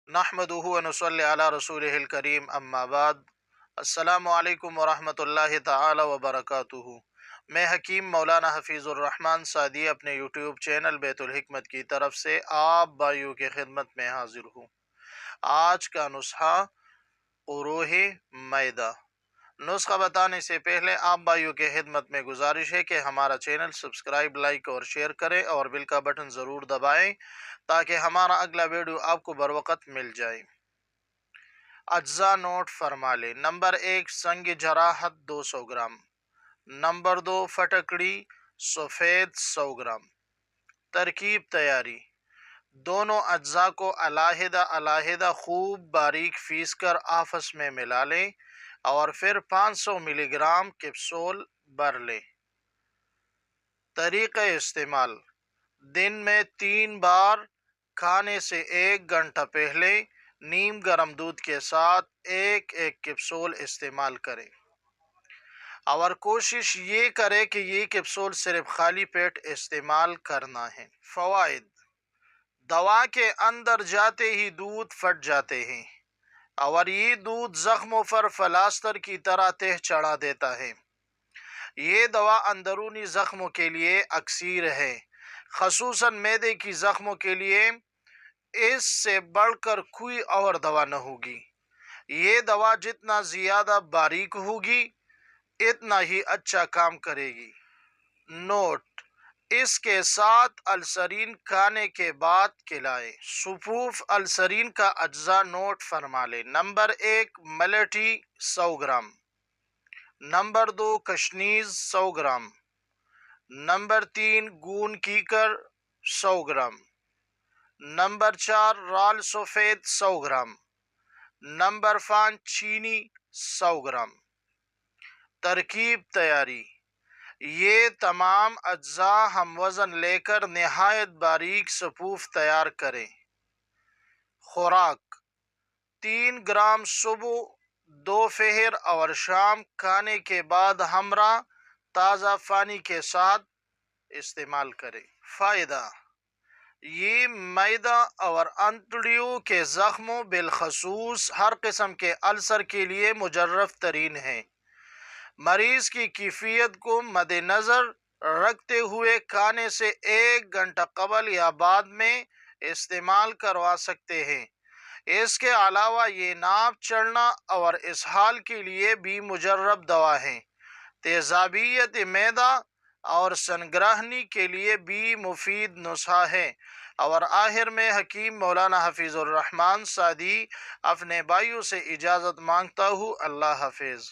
नहमदुहु व नुसल्ली अला रसूलिहिल करीम अम्मा बाद। अस्सलामु अलैकुम वरहमतुल्लाहि ताला व बरकातुहु। मैं हकीम मौलाना हफीज़ुर रहमान सादी अपने यूट्यूब चैनल बैतुल हिकमत की तरफ से आप भाइयों की खिदमत में हाजिर हूँ। आज का नुस्खा उरूह मैदा। नुस्खा बताने से पहले आप भाइयों की खिदमत में गुजारिश है कि हमारा चैनल सब्सक्राइब, लाइक और शेयर करें और बिल का बटन ज़रूर दबाएं ताकि हमारा अगला वीडियो आपको बर वक़्त मिल जाए। अज्जा नोट फरमा लें। नंबर 1 संग जराहत 200 ग्राम। नंबर 2 फटकड़ी सफ़ेद 100 ग्राम। तरकीब तैयारी। दोनों अज्जा को अलहदा अलहदा खूब बारीक पीस कर आपस में मिला लें और फिर 500 मिलीग्राम कैप्सूल भर लें। तरीक़ा इस्तेमाल। दिन में 3 बार खाने से 1 घंटा पहले नीम गर्म दूध के साथ एक एक कैप्सूल इस्तेमाल करें और कोशिश ये करें कि ये कैप्सूल सिर्फ खाली पेट इस्तेमाल करना है। फ़वाइद। दवा के अंदर जाते ही दूध फट जाते हैं और ये दूध जख्मों पर प्लास्टर की तरह तह चढ़ा देता है। ये दवा अंदरूनी जख्मों के लिए अक्सीर है, खसूसन मैदे की जख्मों के लिए इससे बढ़कर कोई और दवा न होगी। ये दवा जितना ज़्यादा बारीक होगी इतना ही अच्छा काम करेगी। नोट। इसके साथ अल्सरीन खाने के बाद खिलाएं। सुपूफ अल्सरीन का अज्जा नोट फरमा लें। नंबर 1 मलेठी 100 ग्राम। नंबर 2 कशनीज 100 ग्राम। नंबर 3 गून कीकर 100 ग्राम। नंबर 4 राल सफ़ेद 100 ग्राम। नंबर 5 चीनी 100 ग्राम। तरकीब तैयारी। ये तमाम अज्जा हम वज़न लेकर नहायत बारीक सपूफ तैयार करें। खुराक। 3 ग्राम सुबह, दोपहर और शाम खाने के बाद हमरा ताज़ा पानी के साथ इस्तेमाल करें। फ़ायदा। ये मैदा और अंतड़ियों के ज़ख्मों बिलखसूस हर किस्म के अल्सर के लिए मुजर्रब तरीन है। मरीज की कैफियत को मद्देनज़र रखते हुए खाने से 1 घंटा कबल या बाद में इस्तेमाल करवा सकते हैं। इसके अलावा ये नाप चढ़ना और इसहाल के लिए भी मुजर्रब दवा है। तेज़ाबियत मैदा और संग्रहणी के लिए भी मुफीद नुस्खा है। और आखिर में हकीम मौलाना हफीज़ुर रहमान सादी अपने भाइयों से इजाज़त मांगता हूँ। अल्लाह हाफिज़।